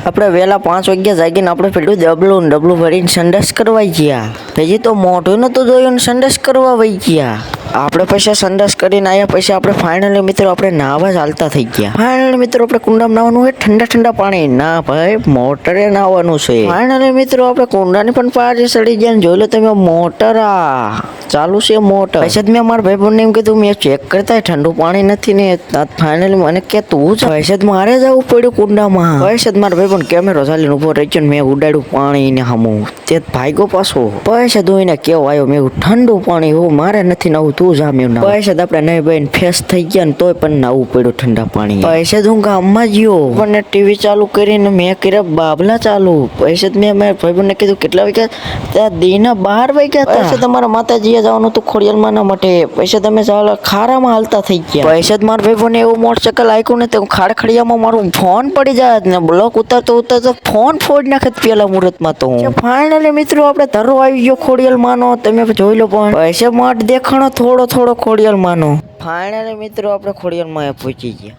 આપણે વહેલા 5 વાગ્યા જાગીને આપણે પેલું ડબલું ભરીને સંડાસ કરવા ગયા. પછી તો મોઢું નતું જોયું ને સંડાસ કરવા વહી ગયા. આપણે પછી સંડાસ કરીને આવ્યા પછી આપણે ફાઇનલી મિત્રો આપણે નાહવા ચાલતા થઈ ગયા. ફાઇનલી મિત્રો આપણે કુંડામાં નાહવાનું હોય ઠંડા પાણી ના ભાઈ મોટરે નાહવાનું છે. ફાઇનલી મિત્રો આપણે કુંડાની પણ પાછી ચડી ગયા ને જોઈ લો તમે મોટર ચાલુ છે મોટર. પછી મેં મારા ભાઈ એમ કીધું મેં ચેક કરતા ઠંડુ પાણી નથી ને ફાઇનલી મને કે તું જ પછી મારે જવું પડ્યું કુંડામાં. પછી મારા ભાઈ કેમેરો ચાલીને ઉભો રહી ગયો ને મેં ઉડાડ્યું પાણી ને હમું તે ભાગ્યો પાછો. પછી ધોઈને કેવો આવ્યો મેં ઠંડુ પાણી હું મારે નથી નાવું તું જા મેં ના. પછી આપણે નહીં ભાઈ ફેસ થઈ ગયા ને તોય પણ નાવું પડ્યું ઠંડા પાણી. પછી હું ગામમાં ગયો પણ ટીવી ચાલુ કરીને મેં કર્યા બાબલા ચાલુ. પછી મેં મારા ભાઈ કીધું કેટલા વાગ્યા ત્યાં દીના 12 વાગ્યા હતા. પછી તમારા માતાજીએ જવાનું હતું ખોડિયાલમાં ના માટે. પછી તમે ચાલો ખારામાં હાલતા થઈ ગયા. પછી મારા ભાઈ એવું મોટરસાઇકલ આપ્યું ને તો ખાડખડિયામાં મારું ફોન પડી જાય ને બ્લોક ઉતારતો ફોન ફોડી નાખે પેલા મુહૂર્તમાં તો. ફાઇનલી મિત્રો આપણે ધરો આવી ગયો ખોડિયાલ માનો તમે જોઈ લો. પણ પૈસા માટ દેખાણો થોડો ખોડિયાલ માનો. ફાઇનલી મિત્રો આપણે ખોડિયાલ માં પહોંચી ગયા.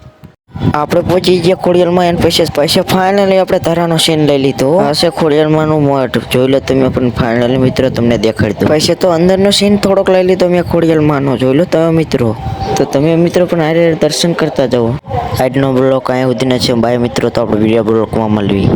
આપણે પહોંચી ગયા ખોડિયાલમાં એને પછી ફાઇનલી આપણે ધરાનો સીન લઈ લીધો. હશે ખોડિયાલમાંનું મઠ જોઈ લો તમે પણ ફાઇનલી મિત્રો તમને દેખાડી દો. પછી તો અંદરનો સીન થોડોક લઈ લીધો મેં ખોડિયાલમાંનો જોઈ લો તમે મિત્રો. તો તમે મિત્રો પણ હારે દર્શન કરતા જાઓ. આજનો બ્લોગ અહીંયા સુધીનો છે. બાય મિત્રો તો આપણે વિડીયો બ્લોગમાં મળવી.